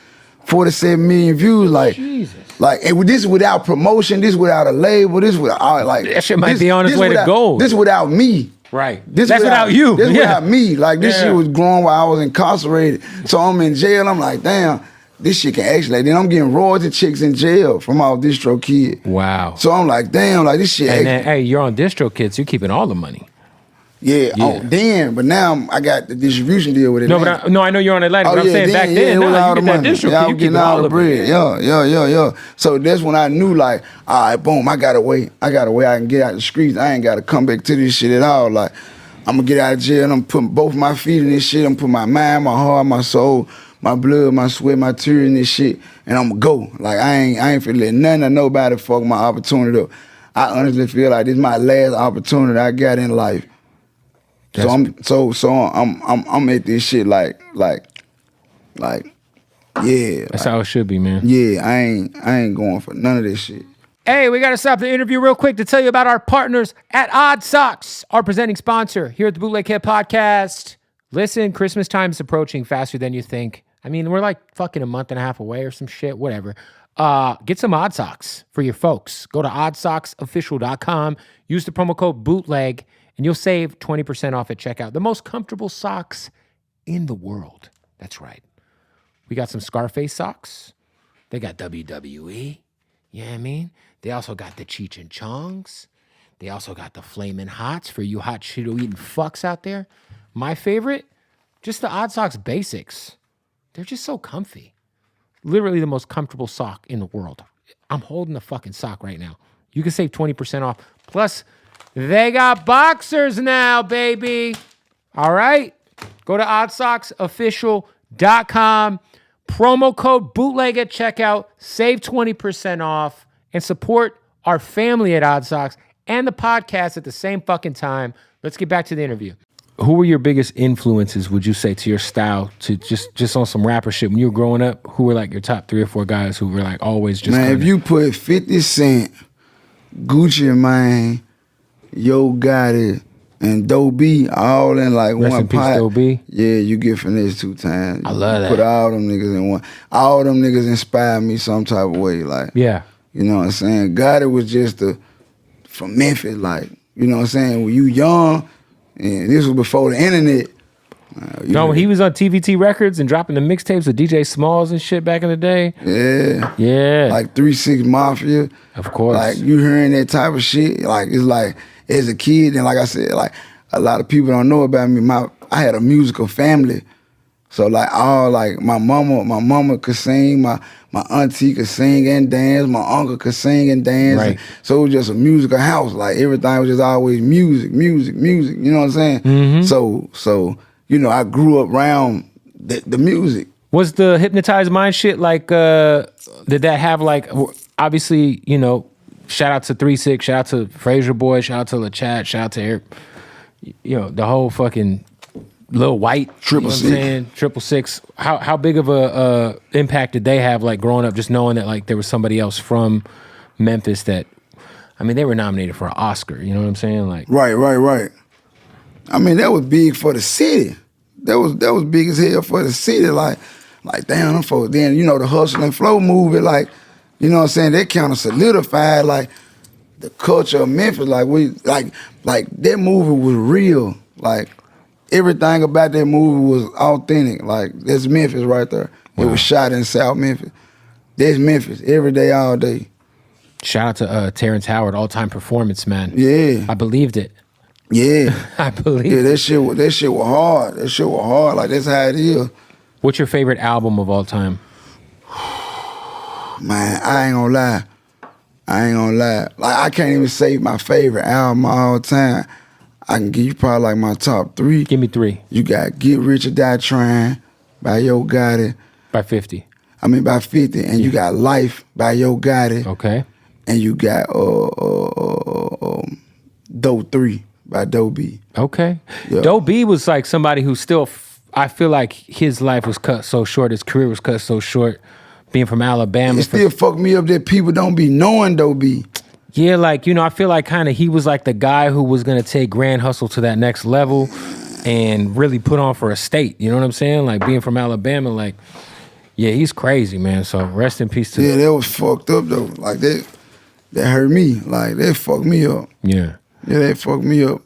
47 million views. Like, Jesus. Like this without promotion. This without a label. This without like that shit might be on its way to gold. This without me. Right. This That's without you. This Yeah. without me. Like, this Yeah. shit was growing while I was incarcerated. So I'm in jail. I'm like, damn, this shit can actually. Then I'm getting royalty checks in jail from all Distro Kid. Wow. So I'm like, damn, like this shit. And then, hey, you're on Distro Kids, you're keeping all the money. Yeah. Oh, then, but now I got the distribution deal with it. No, but I know you're on Atlantic. But I'm saying back then, it was nah, all you the get that money. Distro Yeah, I Kid, you was getting keeping all the of bread. it. Yeah. So that's when I knew, like, all right, boom, I got a way I can get out the streets. I ain't got to come back to this shit at all. Like, I'm gonna get out of jail and I'm putting both my feet in this shit. I'm putting my mind, my heart, my soul, my blood, my sweat, my tears in this shit, and I'm gonna go. Like, I ain't finna let none of nobody fuck my opportunity up. I honestly feel like this is my last opportunity I got in life. So I'm at this shit like Like, yeah. That's how it should be, man. Yeah, I ain't going for none of this shit. Hey, we got to stop the interview real quick to tell you about our partners at Odd Socks, our presenting sponsor here at the Bootleg Kid Podcast. Listen, Christmas time is approaching faster than you think. I mean, we're like fucking a month and a half away or some shit, whatever. Get some Odd Socks for your folks. Go to oddsocksofficial.com, use the promo code BOOTLEG, and you'll save 20% off at checkout. The most comfortable socks in the world. That's right. We got some Scarface socks. They got WWE. You know what I mean? They also got the Cheech and Chongs. They also got the Flamin' Hots for you hot Cheeto-eating fucks out there. My favorite, just the Odd Socks Basics. They're just so comfy. Literally the most comfortable sock in the world. I'm holding the fucking sock right now. You can save 20% off. Plus, they got boxers now, baby. All right? Go to oddsocksofficial.com. Promo code BOOTLEG at checkout. Save 20% off. And support our family at Odd Socks and the podcast at the same fucking time. Let's get back to the interview. Who were your biggest influences, would you say, to your style, to just on some rapper shit? When you were growing up, who were like your top 3 or 4 guys who were like always just Man, if you put 50 Cent, Gucci Mane, Yo Gotti, and Doe B all in like Rest one in peace, pot. Doe B. Yeah, you get Finesse2tymes. I love that. Put all them niggas in one. All them niggas inspired me some type of way. Like, Yeah. you know what I'm saying? Gotti was just from Memphis, like, you know what I'm saying? When you young, and this was before the internet. No, when he was on TVT Records and dropping the mixtapes with DJ Smalls and shit back in the day. Yeah. Yeah. Like 3-6 Mafia. Of course. Like, you hearing that type of shit, like, it's like, as a kid, and like I said, like, a lot of people don't know about me. I had a musical family. So, like, my mama could sing, my auntie could sing and dance, my uncle could sing and dance. Right. So it was just a musical house. Like, everything was just always music, you know what I'm saying? Mm-hmm. So, you know, I grew up around the music. Was the Hypnotized Mind shit like, did that have like, obviously, you know, shout out to 3-6, shout out to Fraser Boy, shout out to LaChat, shout out to Eric, you know, the whole fucking Lil White, Triple you know what I'm saying? 666. How big of a impact did they have, like, growing up, just knowing that, like, there was somebody else from Memphis that, I mean, they were nominated for an Oscar, you know what I'm saying? Like, Right. I mean, that was big for the city. That was big as hell for the city. Like damn, them folks. Then, you know, the Hustle and Flow movie, like, you know what I'm saying? That kind of solidified, like, the culture of Memphis. Like, that movie was real. Like, everything about that movie was authentic. Like, that's Memphis right there. Wow. It was shot in South Memphis. That's Memphis, every day, all day. shout out to Terrence Howard, all-time performance, man. Yeah. I believed it. Yeah. I believe Yeah, that shit was hard. That shit was hard. Like, that's how it is. What's your favorite album of all time? Man, I ain't gonna lie. Like, I can't even say my favorite album of all time. I can give you probably like my top 3. Give me 3. You got Get Rich or Die Trying by Yo Gotti. By 50. By 50. And you got Life by Yo Gotti. Okay. And you got Doe 3 by Doe B. Okay. Yeah. Doe B was like somebody who still, I feel like his life was cut so short, his career was cut so short, being from Alabama. It still fuck me up that people don't be knowing Doe B. Yeah, like, you know, I feel like kind of he was like the guy who was going to take Grand Hustle to that next level and really put on for a state. You know what I'm saying? Like, being from Alabama, like, yeah, he's crazy, man. So rest in peace to Yeah, that was fucked up, though. Like, that hurt me. Like, that fucked me up. Yeah. Yeah, that fucked me up.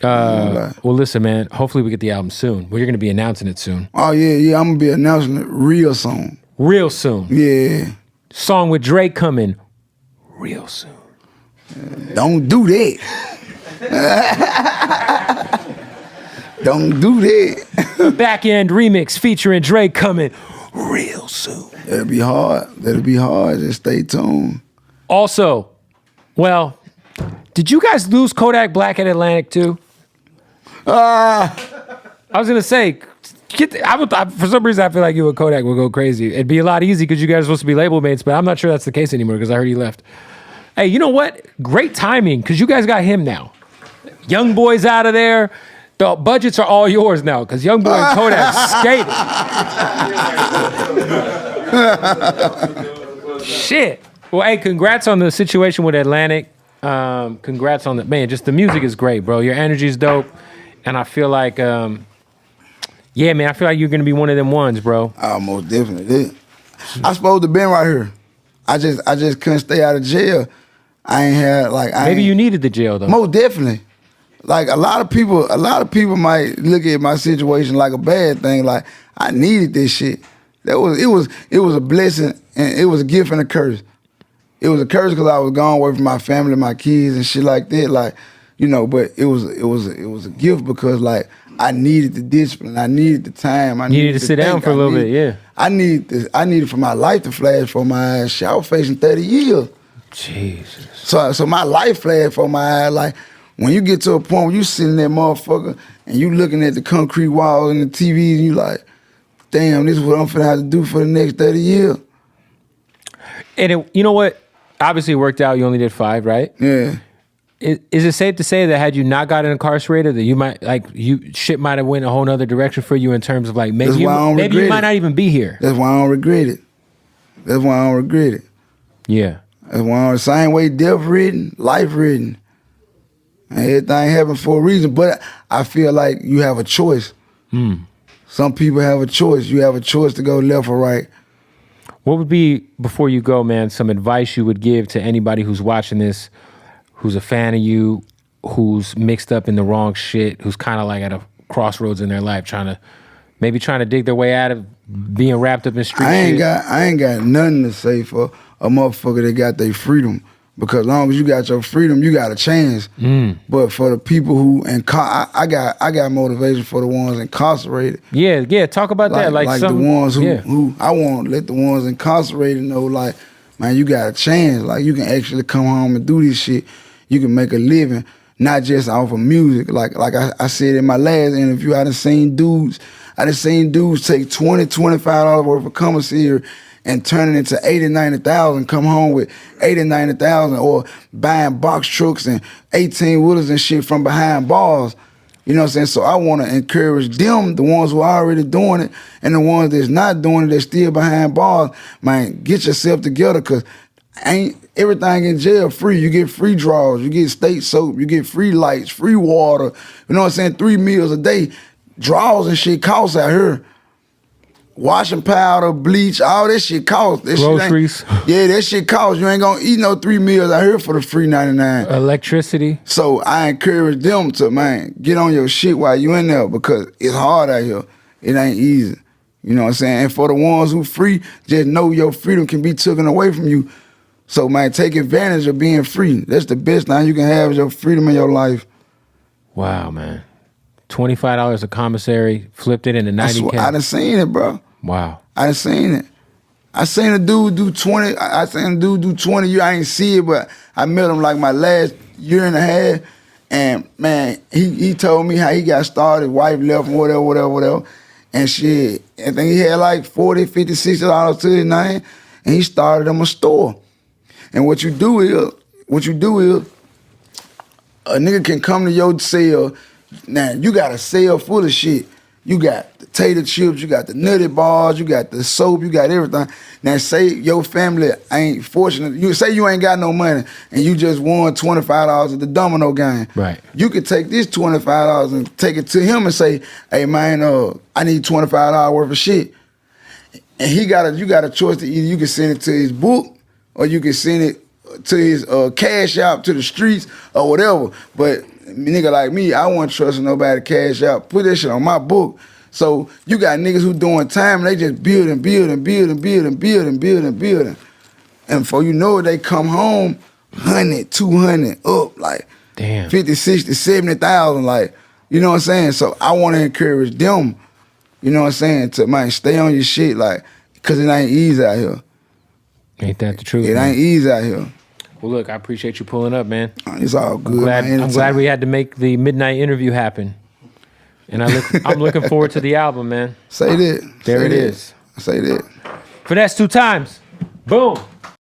Well, listen, man, hopefully we get the album soon. We're going to be announcing it soon. Oh, yeah, I'm going to be announcing it real soon. Real soon. Yeah. Song with Drake coming real soon. Don't do that. Don't do that. Back End remix featuring Drake coming real soon. That'll be hard. Just stay tuned. Also, well, did you guys lose Kodak Black at Atlantic too? I was gonna say, for some reason I feel like you and Kodak would go crazy. It'd be a lot easier because you guys are supposed to be label mates, but I'm not sure that's the case anymore because I heard he left. Hey, you know what? Great timing because you guys got him now. Young boy's out of there. The budgets are all yours now because Young Boy and Kodak skated. Shit. Well, hey, congrats on the situation with Atlantic. Congrats on the man. Just the music is great, bro. Your energy is dope, and I feel like, yeah, man. I feel like you're gonna be one of them ones, bro. Most definitely. I supposed to been right here. I just couldn't stay out of jail. I ain't had like. Maybe you needed the jail though. Most definitely. Like a lot of people might look at my situation like a bad thing. Like I needed this shit. It was a blessing and it was a gift and a curse. It was a curse because I was gone away from my family, my kids and shit like that. Like, you know, but it was a gift because like I needed the discipline, I needed the time, I needed to sit down for a little bit. Yeah, I needed for my life to flash for my eyes. Shit, I was facing 30 years. Jesus. So my life flashed for my eyes. Like when you get to a point where you sitting there, motherfucker, and you looking at the concrete walls and the TVs, and you like, damn, this is what I'm finna have to do for the next 30 years. And you know what? Obviously, it worked out. You only did 5, right? Yeah. Is it safe to say that had you not gotten incarcerated, that you might shit might have went a whole nother direction for you in terms of like maybe you might not even be here. That's why I don't regret it. Yeah. That's why the same way death written, life written. And everything happens for a reason. But I feel like you have a choice. Some people have a choice. You have a choice to go left or right. What would be, before you go, man, some advice you would give to anybody who's watching this, who's a fan of you, who's mixed up in the wrong shit, who's kind of like at a crossroads in their life, trying to dig their way out of being wrapped up in street shit? I ain't got nothing to say for a motherfucker that got their freedom. Because as long as you got your freedom, you got a chance. But for the people who I got motivation for the ones incarcerated. Yeah. Talk about that. Like the ones who I want to let the ones incarcerated know, like, man, you got a chance. Like you can actually come home and do this shit. You can make a living, not just off of music. Like I said in my last interview, I done seen dudes take $20, $25 worth of commissary and turn it into $80,000, $90,000, come home with $80,000, $90,000, or buying box trucks and 18-wheelers and shit from behind bars. You know what I'm saying? So I want to encourage them, the ones who are already doing it, and the ones that's not doing it, that's still behind bars. Man, get yourself together, because ain't everything in jail free. You get free draws, you get state soap, you get free lights, free water. You know what I'm saying? 3 meals a day. Draws and shit costs out here. Washing powder, bleach, all that shit costs. Groceries. That shit costs. You ain't gonna eat no 3 meals out here for the free 99. Electricity. So I encourage them to, man, get on your shit while you in there, because it's hard out here. It ain't easy. You know what I'm saying? And for the ones who free, just know your freedom can be taken away from you. So, man, take advantage of being free. That's the best thing you can have, is your freedom in your life. Wow, man. $25 a commissary, flipped it into 90K. I done seen it, bro. Wow. I done seen it. I seen a dude do 20. I seen a dude do 20 years. I ain't see it, but I met him like my last year and a half. And, man, he told me how he got started. Wife left him, whatever. And shit, I think he had like $40, $50, $60 to his name. And he started him a store. And what you do is, a nigga can come to your cell. Now, you got a cell full of shit. You got the tater chips, you got the nutty bars, you got the soap, you got everything. Now, say your family ain't fortunate. You say you ain't got no money and you just won $25 at the domino game. Right. You could take this $25 and take it to him and say, hey, man, I need $25 worth of shit. And you got a choice to either you can send it to his book or you can send it to his cash out to the streets or whatever. But nigga like me, I wasn't trusting nobody to cash out. Put that shit on my book. So you got niggas who doing time, and they just building. And before you know it, they come home 100, 200, up, like damn, 50, 60, 70,000, like, you know what I'm saying? So I want to encourage them, you know what I'm saying, to, man, stay on your shit, like, because it ain't easy out here. Ain't that the truth? It ain't easy out here. Well, look, I appreciate you pulling up, man. It's all good. I'm glad we had to make the midnight interview happen. And I'm looking forward to the album, man. Say that. There it is. Say that. Finesse2tymes. Boom.